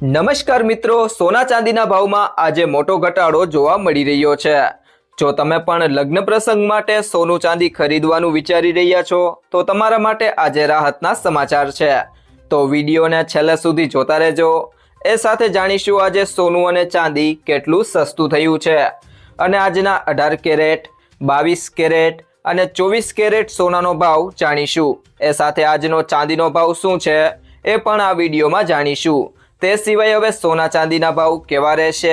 નમસ્કાર મિત્રો, સોના ચાંદીના ભાવમાં આજે મોટો ઘટાડો જોવા મળી રહ્યો છે। જો તમે પણ લગ્ન પ્રસંગ માટે સોનું ચાંદી ખરીદવાનું વિચારી રહ્યા છો તો તમારા માટે આજે રાહતના સમાચાર છે। તો વિડીયોને છેલ્લે સુધી જોતા રહેજો। એ સાથે જાણીશું આજે સોનું અને ચાંદી કેટલું સસ્તું થયું છે અને આજના 18 કેરેટ, 22 કેરેટ અને 24 કેરેટ સોનાનો ભાવ જાણીશું। એ સાથે આજનો ચાંદીનો ભાવ શું છે એ પણ આ વિડીયોમાં જાણીશું। તે સિવાય હવે સોના ચાંદીના ભાવ કેવા રહેશે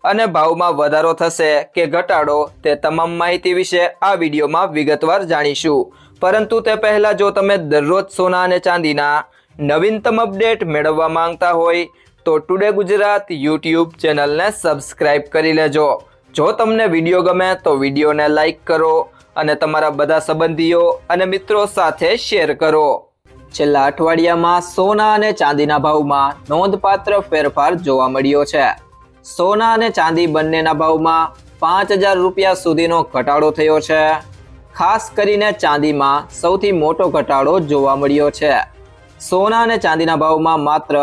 અને ભાવમાં વધારો થશે કે ઘટાડો તે તમામ માહિતી વિશે આ વિડીયોમાં વિગતવાર જાણીશું। પરંતુ તે પહેલાં જો તમે દરરોજ સોના અને ચાંદીના નવીનતમ અપડેટ મેળવવા માંગતા હોય તો ટુડે ગુજરાત યુટ્યુબ ચેનલને સબસ્ક્રાઇબ કરી લેજો। જો તમને વિડીયો ગમે તો વિડીયોને લાઇક કરો અને તમારા બધા સંબંધીઓ અને મિત્રો સાથે શેર કરો। છેલ્લા અઠવાડિયામાં સોના અને ચાંદીના ભાવમાં નોંધપાત્ર ફેરફાર જોવા મળ્યો છે। સોના અને ચાંદી બંનેના ભાવમાં 5000 રૂપિયા સુધીનો ઘટાડો થયો છે। ખાસ કરીને ચાંદીમાં સૌથી મોટો ઘટાડો જોવા મળ્યો છે। સોના અને ચાંદીના ભાવમાં માત્ર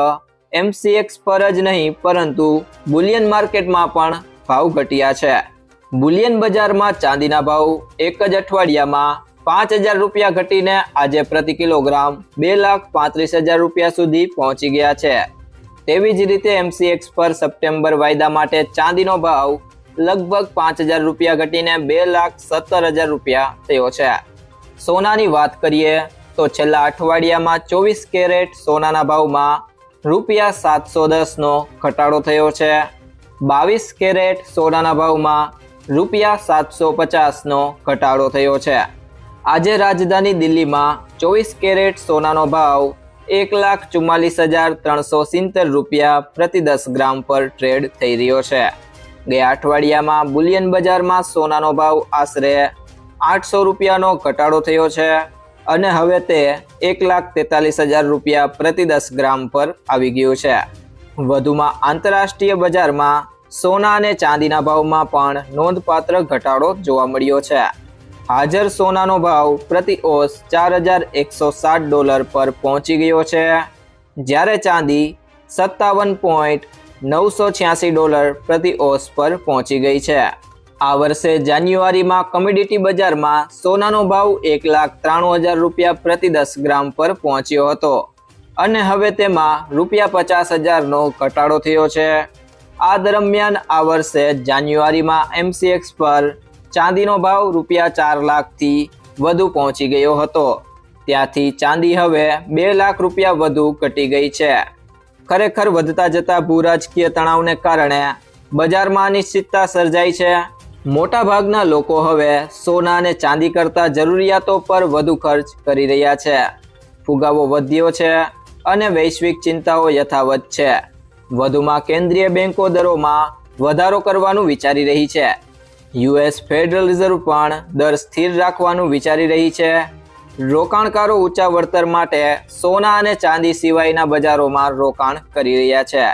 MCX પર જ નહીં પરંતુ બુલિયન માર્કેટમાં પણ ભાવ ઘટ્યા છે। બુલિયન બજારમાં ચાંદીના ભાવ એક જ અઠવાડિયામાં 5000 રૂપિયા ઘટીને આજે પ્રતિ કિલોગ્રામ 2,35,000 રૂપિયા સુધી પહોંચી ગયા છે। તેવી જ રીતે MCX પર સપ્ટેમ્બર વાયદા માટે ચાંદીનો ભાવ લગભગ 5000 રૂપિયા ઘટીને 2,17,000 રૂપિયા થયો છે। સોનાની વાત કરીએ તો છેલ્લા અઠવાડિયામાં 24 કેરેટ સોનાના ભાવમાં રૂપિયા 710નો ઘટાડો થયો છે। 22 કેરેટ સોનાના ભાવમાં રૂપિયા 750નો ઘટાડો થયો છે। આજે રાજધાની દિલ્હીમાં 24 કેરેટ સોનાનો ભાવ 1,44,370 રૂપિયા પ્રતિ 10 ગ્રામ પર ટ્રેડ થઈ રહ્યો છે। ગયા અઠવાડિયામાં બુલિયન બજારમાં સોનાનો ભાવ આશરે 800 રૂપિયાનો ઘટાડો થયો છે અને હવે તે 1,43,000 રૂપિયા પ્રતિ 10 ગ્રામ પર આવી ગયું છે। વધુમાં આંતરરાષ્ટ્રીય બજારમાં સોના અને ચાંદીના ભાવમાં પણ નોંધપાત્ર ઘટાડો જોવા મળ્યો છે। હાજર સોનાનો ભાવ પ્રતિ ઓસ $4,160 પર પહોંચી ગયો છે, જ્યારે ચાંદી $57.986 પ્રતિ ઓસ પર પહોંચી ગઈ છે। આ વર્ષે જાન્યુઆરીમાં કમોડિટી બજારમાં સોનાનો ભાવ 1,93,000 રૂપિયા પ્રતિ 10 ગ્રામ પર પહોંચ્યો હતો અને હવે તેમાં રૂપિયા 50,000નો ઘટાડો થયો છે। આ દરમિયાન આ વર્ષે જાન્યુઆરીમાં MCX પર ચાંદીનો ભાવ રૂપિયા 4 લાખથી વધુ પહોંચી ગયો હતો। ત્યાંથી ચાંદી હવે 2 લાખ રૂપિયા વધુ ઘટી ગઈ છે। ખરેખર વધતા જતા ભૂરાજકીય તણાવને કારણે બજારમાં અનિશ્ચિતતા સર્જાઈ છે। મોટાભાગના લોકો હવે સોના અને ચાંદી કરતાં જરૂરિયાતો પર વધુ ખર્ચ કરી રહ્યા છે। ફુગાવો વધ્યો છે અને વૈશ્વિક ચિંતાઓ યથાવત છે। વધુમાં કેન્દ્રીય બેંકો દરોમાં વધારો કરવાનું વિચારી રહી છે। US ફેડરલ રિઝર્વ પણ દર સ્થિર રાખવાનું વિચારી રહી છે। રોકાણકારો ઊંચા વળતર માટે સોના અને ચાંદી સિવાયના બજારોમાં રોકાણ કરી રહ્યા છે।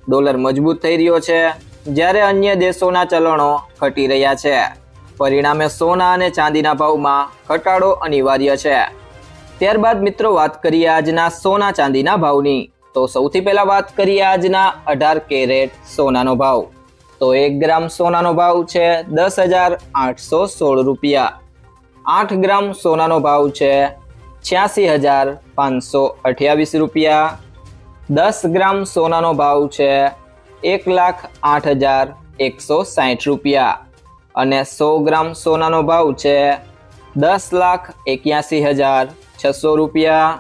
ડોલર મજબૂત થઈ રહ્યો છે જ્યારે અન્ય દેશોના ચલણો ઘટી રહ્યા છે। પરિણામે સોના અને ચાંદીના ભાવમાં ઘટાડો અનિવાર્ય છે। ત્યારબાદ મિત્રો વાત કરીએ આજના સોના ચાંદીના ભાવની। તો સૌથી પહેલા વાત કરીએ આજના 18 કેરેટ સોનાનો ભાવ। તો 1 ગ્રામ સોનાનો ભાવ છે 10,816 રૂપિયા। 8 ગ્રામ સોનાનો ભાવ છે 86,528 રૂપિયા। 10 ગ્રામ સોનાનો ભાવ છે 1,08,160 રૂપિયા અને 100 ગ્રામ સોનાનો ભાવ છે 10,81,600 રૂપિયા।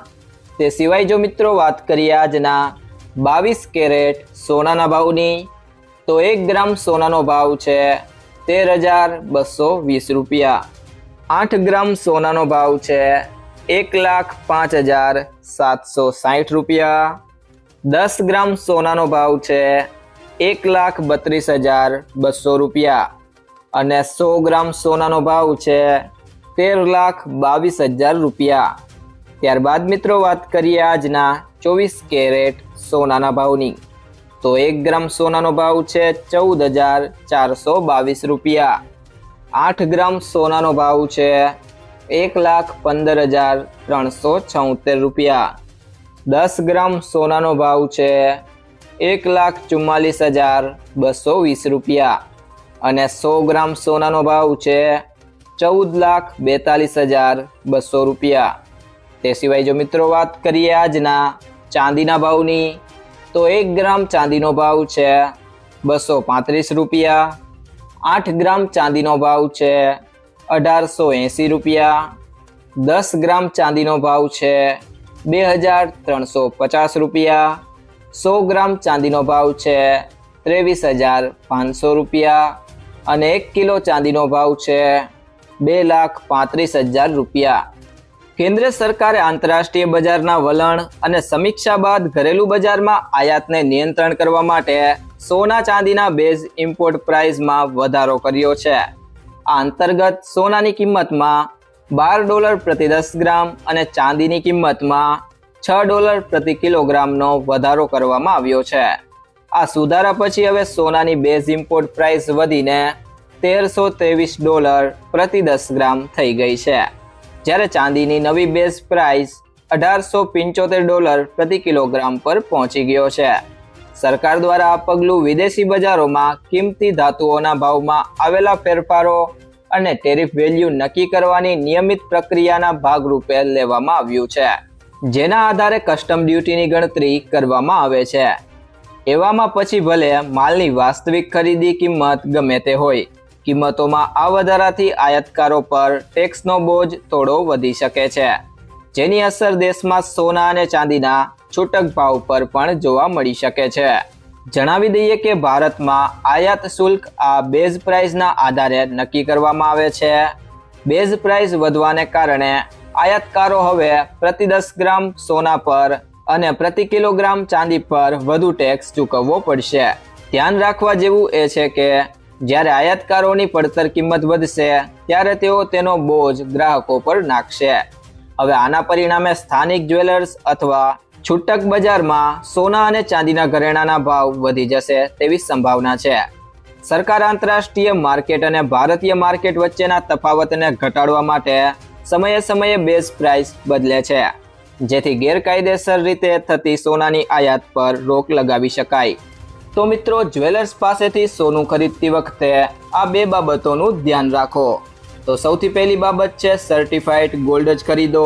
તે સિવાય જો મિત્રો વાત કરીએ આજના 22 કેરેટ સોનાના ભાવની તો 1 ગ્રામ સોનાનો ભાવ છે 13,220 રૂપિયા। 8 ગ્રામ સોનાનો ભાવ છે 1,05,760 રૂપિયા। 10 ગ્રામ સોનાનો ભાવ છે 1,32,200 રૂપિયા અને 100 ગ્રામ સોનાનો ભાવ છે 13,22,000 રૂપિયા। ત્યારબાદ મિત્રો વાત કરીએ આજના 24 કેરેટ સોનાના ભાવની। તો 1 ગ્રામ સોનાનો ભાવ છે 14,422 રૂપિયા। 8 ગ્રામ સોનાનો ભાવ છે 1,15,376 રૂપિયા। 10 ગ્રામ સોનાનો ભાવ છે 1,44,220 રૂપિયા અને 100 ગ્રામ સોનાનો ભાવ છે 14,42,200 રૂપિયા। તે સિવાય જો મિત્રો વાત કરીએ આજના ચાંદીના ભાવની તો 1 ગ્રામ ચાંદીનો ભાવ છે 235 રૂપિયા, 8 ગ્રામ ચાંદીનો ભાવ છે 1880 રૂપિયા, 10 ગ્રામ ચાંદીનો ભાવ છે 2,350 રૂપિયા, 100 ગ્રામ ચાંદીનો ભાવ છે 23,500 રૂપિયા અને 1 કિલો ચાંદીનો ભાવ છે 2,35,000 રૂપિયા। કેન્દ્ર સરકારે આંતરરાષ્ટ્રીય બજારના વલણ અને સમીક્ષા બાદ ઘરેલું બજારમાં આયાતને નિયંત્રણ કરવા માટે સોના ચાંદીના બેઝ ઇમ્પોર્ટ પ્રાઇસમાં વધારો કર્યો છે। આ અંતર્ગત સોનાની કિંમતમાં $12 પ્રતિ 10 ગ્રામ અને ચાંદીની કિંમતમાં $6 પ્રતિ કિલોગ્રામનો વધારો કરવામાં આવ્યો છે। આ સુધારા પછી હવે સોનાની બેઝ ઇમ્પોર્ટ પ્રાઇસ વધીને $1,323 પ્રતિ 10 ગ્રામ થઈ ગઈ છે, જ્યારે ચાંદીની નવી બેઝ પ્રાઇસ $1,875 પ્રતિ કિલોગ્રામ પર પહોંચી ગયો છે। સરકાર દ્વારા આ પગલું વિદેશી બજારોમાં કિંમતી ધાતુઓના ભાવમાં આવેલા ફેરફારો અને ટેરિફ વેલ્યુ નક્કી કરવાની નિયમિત પ્રક્રિયાના ભાગરૂપે લેવામાં આવ્યું છે, જેના આધારે કસ્ટમ ડ્યુટીની ગણતરી કરવામાં આવે છે। એવામાં પછી ભલે માલની વાસ્તવિક ખરીદી કિંમત ગમે તે હોય, કિંમતોમાં આ વધારાથી આયાતકારો પર ટેક્સનો બોજ થોડો વધી શકે છે, જેની અસર દેશમાં સોના અને ચાંદીના છૂટક ભાવ પર પણ જોવા મળી શકે છે। જણાવી દઈએ કે ભારતમાં આયાત શુલ્ક આ બેઝ પ્રાઇસના આધારે નક્કી કરવામાં આવે છે। બેઝ પ્રાઇસ વધવાને કારણે આયાતકારો હવે પ્રતિ 10 ગ્રામ સોના પર અને પ્રતિ કિલોગ્રામ ચાંદી પર વધુ ટેક્સ ચૂકવવો પડશે। ધ્યાન રાખવા જેવું એ છે કે જ્યારે આયાતકારોની પડતર કિંમત વધશે ત્યારે તેઓ તેનો બોજ ગ્રાહકો પર નાખશે। હવે આના પરિણામે સ્થાનિક જ્વેલર્સ અથવા છૂટક બજારમાં સોના અને ચાંદીના ઘરેણાના ભાવ વધી જશે તેવી સંભાવના છે। સરકાર આંતરરાષ્ટ્રીય માર્કેટ અને ભારતીય માર્કેટ વચ્ચેના તફાવતને ઘટાડવા માટે સમયે સમયે બેઝ પ્રાઇસ બદલે છે, જેથી ગેરકાયદેસર રીતે થતી સોનાની આયાત પર રોક લગાવી શકાય। તો મિત્રો, જ્વેલર્સ પાસેથી સોનું ખરીદતી વખતે આ 2 બાબતોનું ધ્યાન રાખો। તો સૌથી પહેલી બાબત છે સર્ટિફાઈડ ગોલ્ડ જ ખરીદો।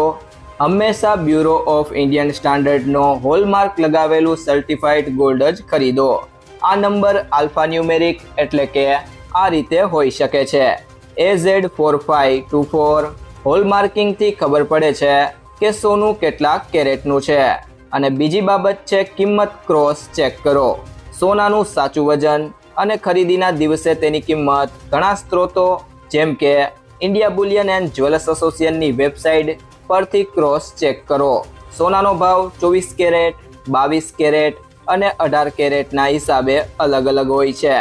હંમેશા બ્યુરો ઓફ ઇન્ડિયન સ્ટાન્ડર્ડનો હોલમાર્ક લગાવેલું સર્ટિફાઈડ ગોલ્ડ જ ખરીદો। આ નંબર આલ્ફાન્યુમેરિક એટલે કે આ રીતે હોઈ શકે છે AZ4524। હોલમાર્કિંગથી ખબર પડે છે કે સોનું કેટલા કેરેટનું છે। અને બીજી બાબત છે કિંમત ક્રોસ ચેક કરો। સોનાનું સાચું વજન અને ખરીદીના દિવસે તેની કિંમત ઘણા સ્ત્રોતો જેમ કે ઇન્ડિયા બુલિયન એન્ડ જ્વેલર્સ એસોસિએશનની વેબસાઇટ પરથી ક્રોસ ચેક કરો। સોનાનો ભાવ 24 કેરેટ, 22 કેરેટ અને 18 કેરેટના હિસાબે અલગ અલગ હોય છે।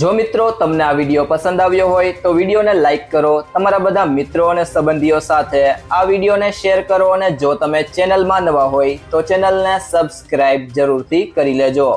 જો મિત્રો તમને આ વિડીયો પસંદ આવ્યો હોય તો વિડીયોને લાઈક કરો, તમારા બધા મિત્રો અને સંબંધીઓ સાથે આ વિડીયોને શેર કરો અને જો તમે ચેનલમાં નવા હોય તો ચેનલને સબસ્ક્રાઇબ જરૂરથી કરી લેજો।